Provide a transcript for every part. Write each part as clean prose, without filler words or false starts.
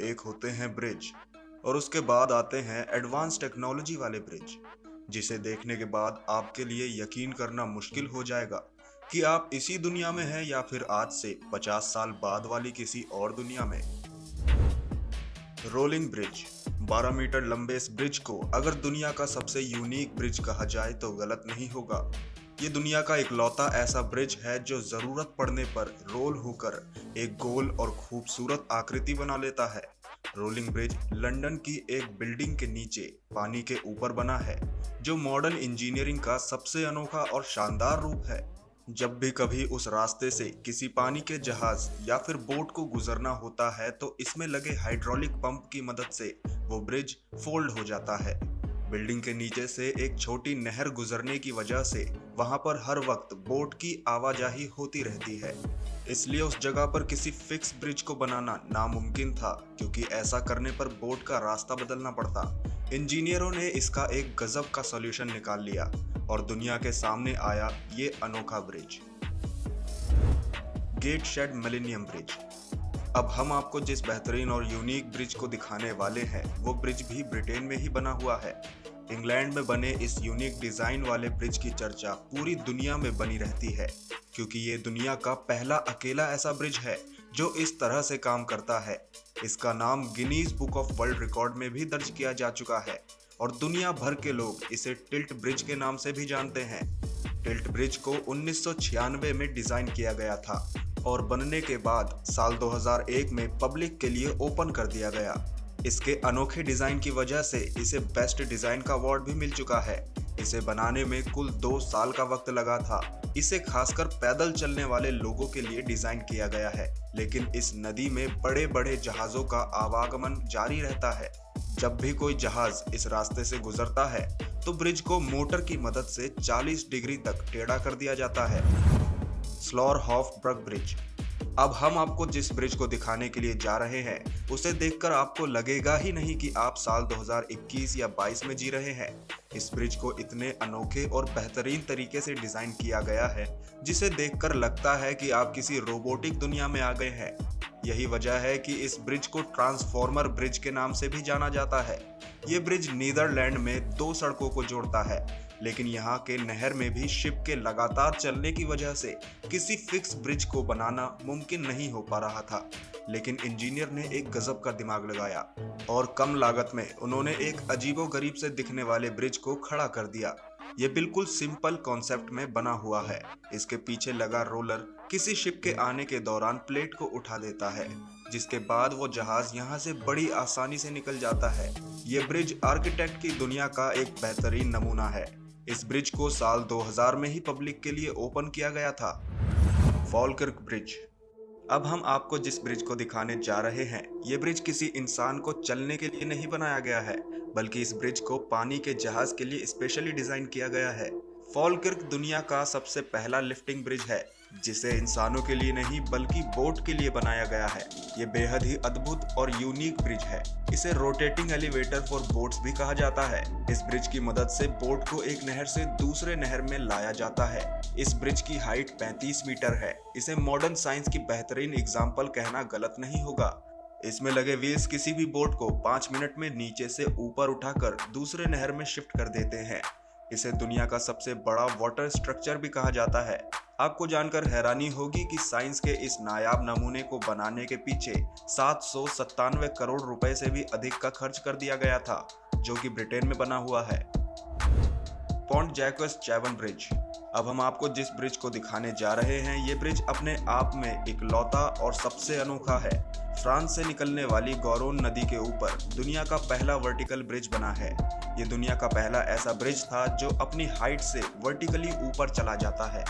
एक होते हैं ब्रिज और उसके बाद आते हैं एडवांस टेक्नोलॉजी वाले ब्रिज, जिसे देखने के बाद आपके लिए यकीन करना मुश्किल हो जाएगा कि आप इसी दुनिया में हैं या फिर आज से 50 साल बाद वाली किसी और दुनिया में। रोलिंग ब्रिज 12 मीटर लंबे इस ब्रिज को अगर दुनिया का सबसे यूनिक ब्रिज कहा जाए तो गलत नहीं होगा। ये दुनिया का इकलौता ऐसा ब्रिज है जो जरूरत पड़ने पर रोल होकर एक गोल और खूबसूरत आकृति बना लेता है। रोलिंग ब्रिज लंदन की एक बिल्डिंग के नीचे पानी के ऊपर बना है, जो मॉडर्न इंजीनियरिंग का सबसे अनोखा और शानदार रूप है। जब भी कभी उस रास्ते से किसी पानी के जहाज या फिर बोट को गुजरना होता है तो इसमें लगे हाइड्रोलिक पंप की मदद से वो ब्रिज फोल्ड हो जाता है। बिल्डिंग के नीचे से एक छोटी नहर गुजरने की वजह से वहां पर हर वक्त बोट की आवाजाही होती रहती है, इसलिए उस जगह पर किसी फिक्स ब्रिज को बनाना नामुमकिन था, क्योंकि ऐसा करने पर बोट का रास्ता बदलना पड़ता। इंजीनियरों ने इसका एक गजब का सॉल्यूशन निकाल लिया और दुनिया के सामने आया ये अनोखा ब्रिज, गेटशेड मिलेनियम ब्रिज। अब हम आपको जिस बेहतरीन और यूनिक ब्रिज को दिखाने वाले हैं वो ब्रिज भी ब्रिटेन में ही बना हुआ है। इंग्लैंड में बने इस यूनिक डिजाइन वाले ब्रिज की चर्चा पूरी दुनिया में बनी रहती है, क्योंकि ये दुनिया का पहला अकेला ऐसा ब्रिज है जो इस तरह से काम करता है। इसका नाम Guinness book of world record में भी दर्ज किया जा चुका है और दुनिया भर के लोग इसे टिल्ट ब्रिज के नाम से भी जानते हैं। टिल्ट ब्रिज को 1996 में डिजाइन किया गया था और बनने के बाद साल 2001 में पब्लिक के लिए ओपन कर दिया गया। इसके अनोखे डिजाइन की वजह से इसे बेस्ट डिजाइन का अवार्ड भी मिल चुका है। इसे बनाने में कुल 2 साल का वक्त लगा था। इसे खासकर पैदल चलने वाले लोगों के लिए डिजाइन किया गया है, लेकिन इस नदी में बड़े बड़े जहाजों का आवागमन जारी रहता है। जब भी कोई जहाज इस रास्ते से गुजरता है तो ब्रिज को मोटर की मदद से 40 डिग्री तक टेढ़ा कर दिया जाता है। स्लॉरहॉफ-ब्रग ब्रिज। अब हम आपको जिस ब्रिज को दिखाने के लिए जा रहे हैं उसे देखकर आपको लगेगा ही नहीं कि आप साल 2021 या 22 में जी रहे हैं। इस ब्रिज को इतने अनोखे और बेहतरीन तरीके से डिजाइन किया गया है जिसे देखकर लगता है कि आप किसी रोबोटिक दुनिया में आ गए हैं। यही वजह है कि इस ब्रिज को ट्रांसफॉर्मर ब्रिज के नाम से भी जाना जाता है। ये ब्रिज नीदरलैंड में 2 सड़कों को जोड़ता है, लेकिन यहाँ के नहर में भी शिप के लगातार चलने की वजह से किसी फिक्स ब्रिज को बनाना मुमकिन नहीं हो पा रहा था। लेकिन इंजीनियर ने एक गजब का दिमाग लगाया और कम लागत में उन्होंने एक अजीबोगरीब से दिखने वाले ब्रिज को खड़ा कर दिया। ये बिल्कुल सिंपल कॉन्सेप्ट में बना हुआ है। इसके पीछे लगा रोलर किसी शिप के आने के दौरान प्लेट को उठा देता है, जिसके बाद वो जहाज यहाँ से बड़ी आसानी से निकल जाता है। ये ब्रिज आर्किटेक्ट की दुनिया का एक बेहतरीन नमूना है। इस ब्रिज को साल 2000 में ही पब्लिक के लिए ओपन किया गया था। फॉलकिर्क ब्रिज। अब हम आपको जिस ब्रिज को दिखाने जा रहे हैं ये ब्रिज किसी इंसान को चलने के लिए नहीं बनाया गया है, बल्कि इस ब्रिज को पानी के जहाज के लिए स्पेशली डिजाइन किया गया है। फॉलकिर्क दुनिया का सबसे पहला लिफ्टिंग ब्रिज है जिसे इंसानों के लिए नहीं बल्कि बोट के लिए बनाया गया है। ये बेहद ही अद्भुत और यूनिक ब्रिज है। इसे रोटेटिंग एलिवेटर फॉर बोट्स भी कहा जाता है। इस ब्रिज की मदद से बोट को एक नहर से दूसरे नहर में लाया जाता है। इस ब्रिज की हाइट 35 मीटर है। इसे मॉडर्न साइंस की बेहतरीन एग्जाम्पल कहना गलत नहीं होगा। इसमें लगे व्हील्स किसी भी बोट को 5 मिनट में नीचे से ऊपर उठाकर दूसरे नहर में शिफ्ट कर देते हैं। इसे दुनिया का सबसे बड़ा वाटर स्ट्रक्चर भी कहा जाता है। आपको जानकर हैरानी होगी कि साइंस के इस नायाब नमूने को बनाने के पीछे 797 करोड़ रुपए से भी अधिक का खर्च कर दिया गया था, जो कि ब्रिटेन में बना हुआ है। Pont Jacques Chaban bridge. अब हम आपको जिस ब्रिज को दिखाने जा रहे हैं ये ब्रिज अपने आप में इकलौता और सबसे अनोखा है। फ्रांस से निकलने वाली गौरोन नदी के ऊपर दुनिया का पहला वर्टिकल ब्रिज बना है। ये दुनिया का पहला ऐसा ब्रिज था जो अपनी हाइट से वर्टिकली ऊपर चला जाता है।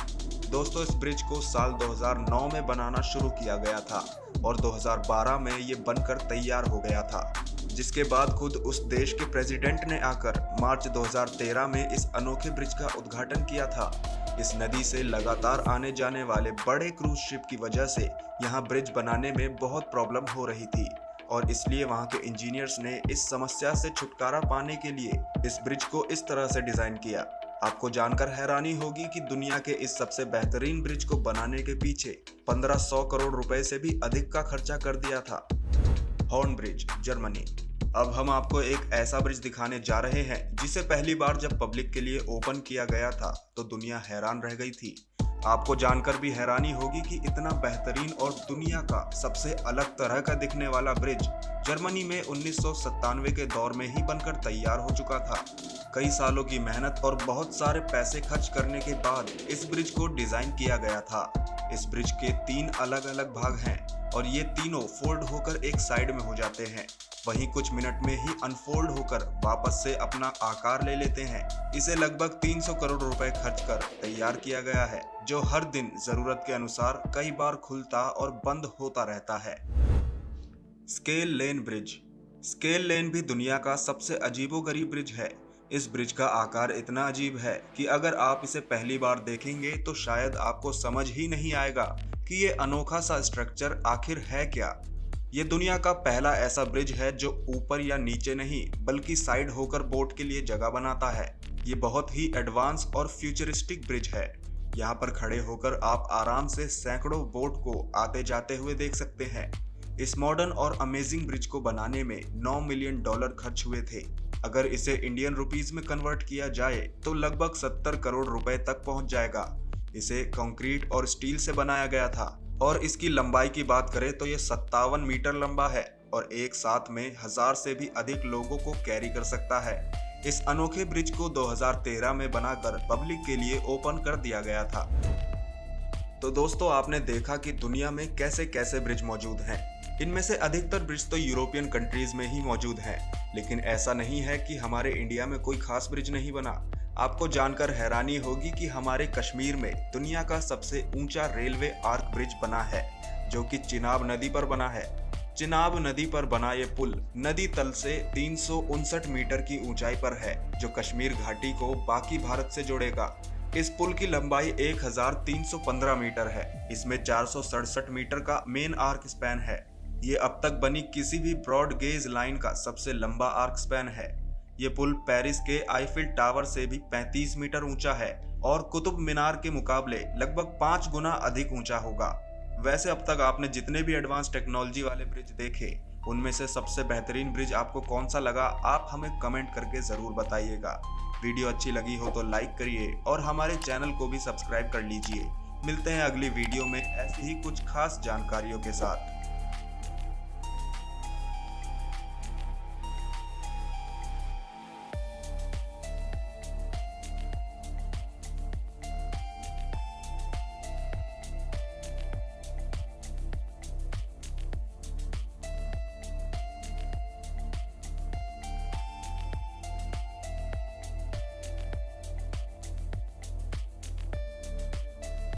दोस्तों, इस ब्रिज को साल 2009 में बनाना शुरू किया गया था और 2012 में ये बनकर तैयार हो गया था, जिसके बाद खुद उस देश के प्रेसिडेंट ने आकर मार्च 2013 में इस अनोखे ब्रिज का उद्घाटन किया था। इस नदी से लगातार आने जाने वाले बड़े क्रूज शिप की वजह से यहाँ ब्रिज बनाने में बहुत प्रॉब्लम हो रही थी और इसलिए वहाँ के इंजीनियर्स ने इस समस्या से छुटकारा पाने के लिए इस ब्रिज को इस तरह से डिजाइन किया। आपको जानकर हैरानी होगी कि दुनिया के इस सबसे बेहतरीन ब्रिज को बनाने के पीछे 1500 करोड़ रुपए से भी अधिक का खर्चा कर दिया था। Horn bridge, Germany. अब हम आपको एक ऐसा ब्रिज दिखाने जा रहे हैं जिसे पहली बार जब पब्लिक के लिए ओपन किया गया था तो दुनिया हैरान रह गई थी। आपको जानकर भी हैरानी होगी कि इतना बेहतरीन और दुनिया का सबसे अलग तरह का दिखने वाला ब्रिज जर्मनी में 1997 के दौर में ही बनकर तैयार हो चुका था। कई सालों की मेहनत और बहुत सारे पैसे खर्च करने के बाद इस ब्रिज को डिजाइन किया गया था। इस ब्रिज के 3 अलग अलग भाग हैं और ये तीनों फोल्ड होकर एक साइड में हो जाते हैं, वहीं कुछ मिनट में ही अनफोल्ड होकर वापस से अपना आकार ले लेते हैं। इसे लगभग 300 करोड़ रुपए खर्च कर तैयार किया गया है, जो हर दिन जरूरत के अनुसार कई बार खुलता और बंद होता रहता है। Scale lane bridge. स्केल लेन भी दुनिया का सबसे अजीबोगरीब ब्रिज है। इस ब्रिज का आकार इतना अजीब है कि अगर आप इसे पहली बार देखेंगे तो शायद आपको समझ ही नहीं आएगा कि ये अनोखा सा स्ट्रक्चर आखिर है क्या। ये दुनिया का पहला ऐसा ब्रिज है जो ऊपर या नीचे नहीं बल्कि साइड होकर बोट के लिए जगह बनाता है। ये बहुत ही एडवांस और फ्यूचरिस्टिक ब्रिज है। यहाँ पर खड़े होकर आप आराम से सैकड़ों बोट को आते जाते हुए देख सकते हैं। इस मॉडर्न और अमेजिंग ब्रिज को बनाने में $9 मिलियन खर्च हुए थे। अगर इसे इंडियन रुपीस में कन्वर्ट किया जाए तो लगभग 70 करोड़ रुपए तक पहुंच जाएगा। इसे कंक्रीट और स्टील से बनाया गया था और इसकी लंबाई की बात करें तो ये 57 मीटर लंबा है और एक साथ में 1000 से भी अधिक लोगों को कैरी कर सकता है। इस अनोखे ब्रिज को 2013 में बनाकर पब्लिक के लिए ओपन कर दिया गया था। तो दोस्तों, आपने देखा कि दुनिया में कैसे कैसे ब्रिज मौजूद हैं। इनमें से अधिकतर ब्रिज तो यूरोपियन कंट्रीज में ही मौजूद हैं, लेकिन ऐसा नहीं है कि हमारे इंडिया में कोई खास ब्रिज नहीं बना। आपको जानकर हैरानी होगी कि हमारे कश्मीर में दुनिया का सबसे ऊंचा रेलवे आर्क ब्रिज बना है, जो कि चिनाब नदी पर बना है। चिनाब नदी पर बना ये पुल नदी तल से 359 मीटर की ऊंचाई पर है, जो कश्मीर घाटी को बाकी भारत से जोड़ेगा। इस पुल की लंबाई 1315 मीटर है। इसमें 467 मीटर का मेन आर्क स्पैन है। ये अब तक बनी किसी भी ब्रॉड गेज लाइन का सबसे लंबा आर्क स्पैन है। ये पुल पेरिस के आईफिल टावर से भी 35 मीटर ऊंचा है और कुतुब मीनार के मुकाबले लगभग 5 गुना अधिक ऊंचा होगा। वैसे अब तक आपने जितने भी एडवांस टेक्नोलॉजी वाले ब्रिज देखे, उनमें से सबसे बेहतरीन ब्रिज आपको कौन सा लगा, आप हमें कमेंट करके जरूर बताइएगा। वीडियो अच्छी लगी हो तो लाइक करिए और हमारे चैनल को भी सब्सक्राइब कर लीजिए। मिलते हैं अगली वीडियो में ऐसी ही कुछ खास जानकारियों के साथ।